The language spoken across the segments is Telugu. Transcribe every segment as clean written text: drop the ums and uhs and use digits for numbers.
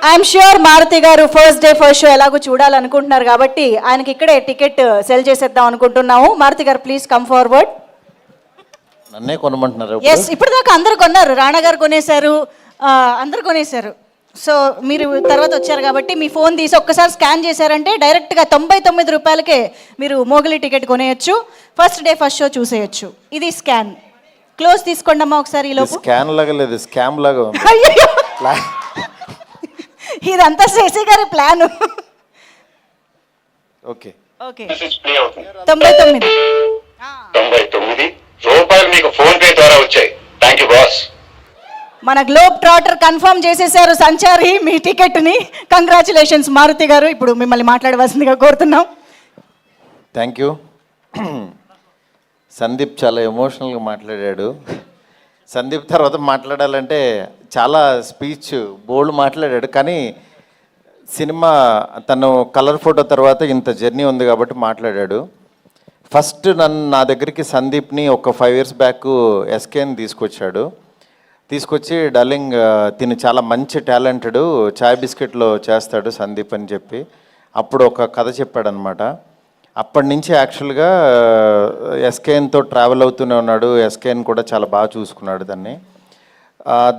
ఐఎమ్ ష్యూర్ మారుతి గారు ఫస్ట్ డే ఫస్ట్ షో ఎలాగో చూడాలనుకుంటున్నారు కాబట్టి ఆయనకి ఇక్కడే టికెట్ సెల్ చేసేద్దాం అనుకుంటున్నాము. మారుతి గారు ప్లీజ్ కమ్ ఫార్వర్డ్. నన్నే కొనమంటున్నారు. ఎస్, ఇప్పుడు దాకా అందరు కొన్నారు. రాణా గారు కొనేశారు, అందరు కొనేశారు. సో మీరు తర్వాత వచ్చారు కాబట్టి మీ ఫోన్ తీసి ఒక్కసారి స్కాన్ చేశారంటే డైరెక్ట్గా 99 రూపాయలకే మీరు మోగిలి టికెట్ కొనేయచ్చు. ఫస్ట్ డే ఫస్ట్ షో చూసేయచ్చు. ఇది స్కాన్. క్లోజ్ తీసుకోండి అమ్మా ఒకసారి. ఈ లోపు స్కాన్ లాగా లేదు, స్కామ్ లాగా ఉంది. ఇదంతా శశి గారి ప్లాన్. ఓకే ఓకే 99 రూపాయలు మీకు ఫోన్ పే ద్వారా వచ్చాయి. Thank you boss. మన గ్లోబ్ ట్రాటర్ కన్ఫర్మ్ చేసేసారు సంచారి మీ టికెట్ని. కంగ్రాచులేషన్స్ మారుతి గారు. ఇప్పుడు మిమ్మల్ని మాట్లాడవలసిందిగా కోరుతున్నాం. Thank you. సందీప్ చాలా ఎమోషనల్గా మాట్లాడాడు. సందీప్ తర్వాత మాట్లాడాలంటే చాలా స్పీచ్ బోల్డ్ మాట్లాడాడు. కానీ సినిమా తను కలర్ ఫోటో తర్వాత ఇంత జర్నీ ఉంది కాబట్టి మాట్లాడాడు. ఫస్ట్ నా దగ్గరికి సందీప్ని ఒక 5 years బ్యాక్ ఎస్కేని తీసుకొచ్చి డార్లింగ్ తిని చాలా మంచి టాలెంటెడ్, చాయ్ బిస్కెట్లో చేస్తాడు సందీప్ అని చెప్పి అప్పుడు ఒక కథ చెప్పాడనమాట. అప్పటి నుంచి యాక్చువల్గా ఎస్కేఎన్తో ట్రావెల్ అవుతూనే ఉన్నాడు. ఎస్కేఎన్ కూడా చాలా బాగా చూసుకున్నాడు దాన్ని.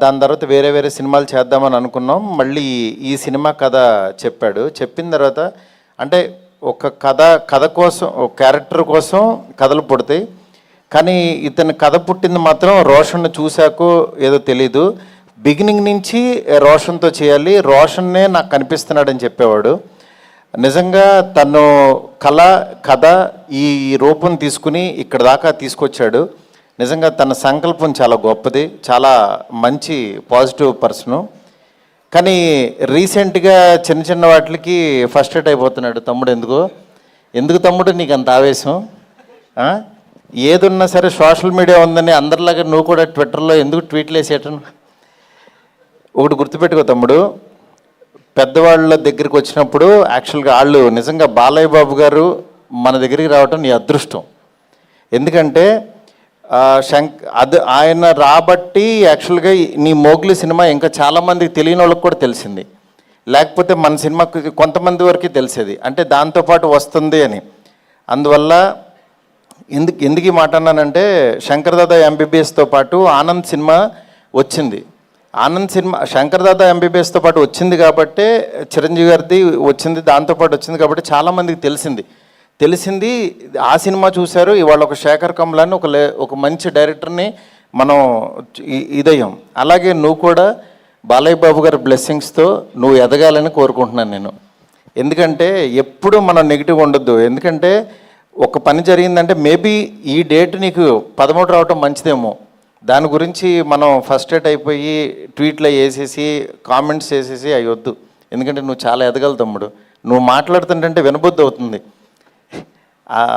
దాని తర్వాత వేరే సినిమాలు చేద్దామని అనుకున్నాం. మళ్ళీ ఈ సినిమా కథ చెప్పాడు. చెప్పిన తర్వాత అంటే ఒక కథ కోసం, ఒక క్యారెక్టర్ కోసం కథలు పుడతాయి. కానీ ఇతని కథ పుట్టింది మాత్రం రోషన్ను చూశాకో ఏదో తెలీదు. బిగినింగ్ నుంచి రోషన్తో చేయాలి, రోషన్నే నాకు కనిపిస్తున్నాడని చెప్పేవాడు. నిజంగా తను కథ ఈ రూపం తీసుకుని ఇక్కడ దాకా తీసుకొచ్చాడు. నిజంగా తన సంకల్పం చాలా గొప్పది, చాలా మంచి పాజిటివ్ పర్సను. కానీ రీసెంట్గా చిన్న వాటికి ఫస్ట్రేట్ అయిపోతున్నాడు. తమ్ముడు ఎందుకు తమ్ముడు నీకు అంత ఆవేశం? ఏదున్నా సరే సోషల్ మీడియా ఉందని అందరిలాగా నువ్వు కూడా ట్విట్టర్లో ఎందుకు ట్వీట్లు వేసేయటం? ఒకటి గుర్తుపెట్టుకో తమ్ముడు, పెద్దవాళ్ళ దగ్గరికి వచ్చినప్పుడు యాక్చువల్గా వాళ్ళు నిజంగా బాలయ్య బాబు గారు మన దగ్గరికి రావటం నీ అదృష్టం. ఎందుకంటే ఆయన రాబట్టి యాక్చువల్గా నీ మోగ్లీ సినిమా ఇంకా చాలామందికి తెలియని వాళ్ళకి కూడా తెలిసింది. లేకపోతే మన సినిమాకి కొంతమంది వరకు తెలిసేది, అంటే దాంతోపాటు వస్తుంది అని. అందువల్ల ఎందుకు ఈ మాట అన్నానంటే, శంకర్ దాదా ఎంబీబీఎస్తో పాటు ఆనంద్ సినిమా వచ్చింది. ఆనంద్ సినిమా శంకర్ దాదా ఎంబీబీఎస్తో పాటు వచ్చింది కాబట్టే, చిరంజీవి గారిది వచ్చింది దాంతోపాటు వచ్చింది కాబట్టి చాలామందికి తెలిసింది. ఆ సినిమా చూశారు. ఇవాళ ఒక శేఖర్ కమలాన్ని ఒక మంచి డైరెక్టర్ని మనం ఇదయ్యాం. అలాగే నువ్వు కూడా బాలయ్య బాబు గారి బ్లెస్సింగ్స్తో నువ్వు ఎదగాలని కోరుకుంటున్నాను నేను. ఎందుకంటే ఎప్పుడూ మనం నెగిటివ్ ఉండొద్దు. ఎందుకంటే ఒక పని జరిగిందంటే మేబీ ఈ డేట్ నీకు 13 రావటం మంచిదేమో, దాని గురించి మనం ఫస్ట్రేట్ అయిపోయి ట్వీట్లో వేసేసి కామెంట్స్ వేసేసి అవి వద్దు. ఎందుకంటే నువ్వు చాలా ఎదగలు తమ్ముడు. నువ్వు మాట్లాడుతుంటే వినబుద్ధి అవుతుంది.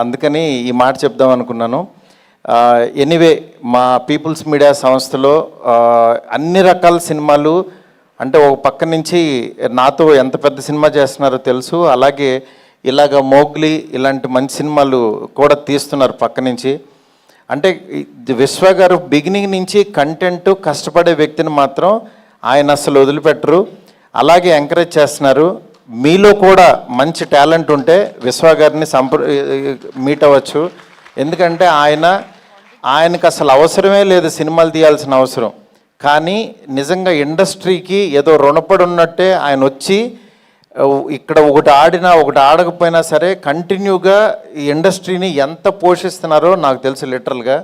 అందుకని ఈ మాట చెప్దాం అనుకున్నాను. ఎనీవే, మా పీపుల్స్ మీడియా సంస్థలో అన్ని రకాల సినిమాలు, అంటే ఒక పక్క నుంచి నాతో ఎంత పెద్ద సినిమా చేస్తున్నారో తెలుసు, అలాగే ఇలాగ మోగ్లీ ఇలాంటి మంచి సినిమాలు కూడా తీస్తున్నారు పక్క నుంచి. అంటే విశ్వ గారు బిగినింగ్ నుంచి కంటెంట్ కష్టపడే వ్యక్తిని మాత్రం ఆయన అసలు వదిలిపెట్టరు, అలాగే ఎంకరేజ్ చేస్తున్నారు. మీలో కూడా మంచి టాలెంట్ ఉంటే విశ్వ గారిని మీట్ అవ్వచ్చు. ఎందుకంటే ఆయనకు అసలు అవసరమే లేదు సినిమాలు తీయాల్సిన అవసరం. కానీ నిజంగా ఇండస్ట్రీకి ఏదో రుణపడి ఉన్నట్టే ఆయన వచ్చి ఇక్కడ ఒకటి ఆడినా ఒకటి ఆడకపోయినా సరే కంటిన్యూగా ఈ ఇండస్ట్రీని ఎంత పోషిస్తున్నారో నాకు తెలుసు లిటరల్గా.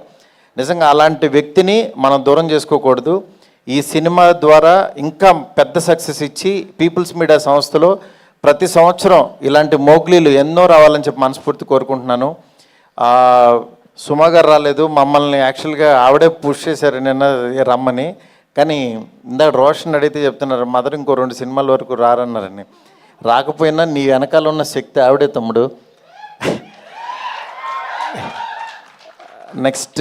నిజంగా అలాంటి వ్యక్తిని మనం దూరం చేసుకోకూడదు. ఈ సినిమా ద్వారా ఇంకా పెద్ద సక్సెస్ ఇచ్చి పీపుల్స్ మీడియా సంస్థలో ప్రతి సంవత్సరం ఇలాంటి మోగ్లీలు ఎన్నో రావాలని చెప్పి మనస్ఫూర్తి కోరుకుంటున్నాను. సుమా గారు రాలేదు, మమ్మల్ని యాక్చువల్గా ఆవిడే పుష్ చేశారు నిన్న రమ్మని. కానీ ఇందాక రోషన్ అడిగితే చెప్తున్నారు మదర్ ఇంకో 2 సినిమాల వరకు రారన్నారని. రాకపోయినా నీ వెనకాల ఉన్న శక్తి ఆవిడే తమ్ముడు. నెక్స్ట్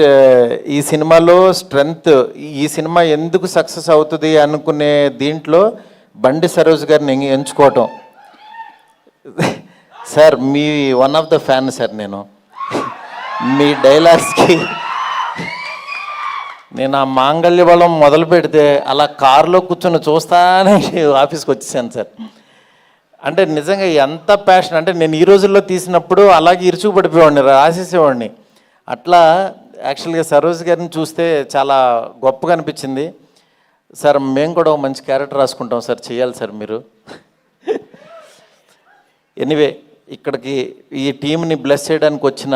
ఈ సినిమాలో స్ట్రెంగ్త్, ఈ సినిమా ఎందుకు సక్సెస్ అవుతుంది అనుకునే దీంట్లో బండి సరోజ్ గారిని ఎంచుకోవటం. సార్ మీ one of the fan sir నేను. మీ డైలాగ్స్కి నేను ఆ మాంగళ్య బలం మొదలు పెడితే అలా కారులో కూర్చొని చూస్తానే ఆఫీస్కి వచ్చేసాను సార్. అంటే నిజంగా ఎంత ప్యాషన్ అంటే నేను ఈ రోజుల్లో తీసినప్పుడు అలాగే ఇరుచుకు పడిపోయేవాడిని, రాసేసేవాడిని. అట్లా యాక్చువల్గా సరోజ్ గారిని చూస్తే చాలా గొప్పగా అనిపించింది. సార్ మేము కూడా ఒక మంచి క్యారెక్టర్ రాసుకుంటాం సార్, చేయాలి సార్ మీరు. ఎనీవే ఇక్కడికి ఈ టీంని బ్లెస్ చేయడానికి వచ్చిన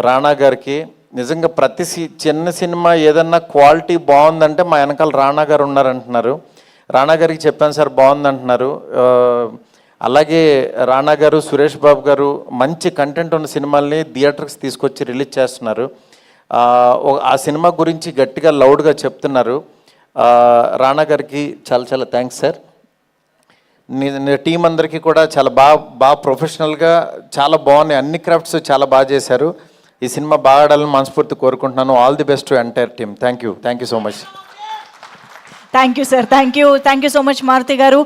రాణా గారికి నిజంగా ప్రతి చిన్న సినిమా ఏదన్నా క్వాలిటీ బాగుందంటే మా వెనకాల రాణా గారు ఉన్నారంటున్నారు. రాణా గారికి చెప్పాను సార్ బాగుందంటున్నారు. అలాగే రాణా గారు, సురేష్ బాబు గారు మంచి కంటెంట్ ఉన్న సినిమాల్ని థియేటర్స్ తీసుకొచ్చి రిలీజ్ చేస్తున్నారు. ఆ సినిమా గురించి గట్టిగా లౌడ్గా చెప్తున్నారు. రాణా గారికి చాలా చాలా థ్యాంక్స్ సార్. టీం అందరికీ కూడా చాలా బాగా ప్రొఫెషనల్గా చాలా బాగున్నాయి, అన్ని క్రాఫ్ట్స్ చాలా బాగా చేశారు. ఈ సినిమా బాగా ఆడాలని మనస్ఫూర్తి కోరుకుంటున్నాను. All the best to entire team. Thank you so much. Thank you sir, thank you so much Maruthi గారు.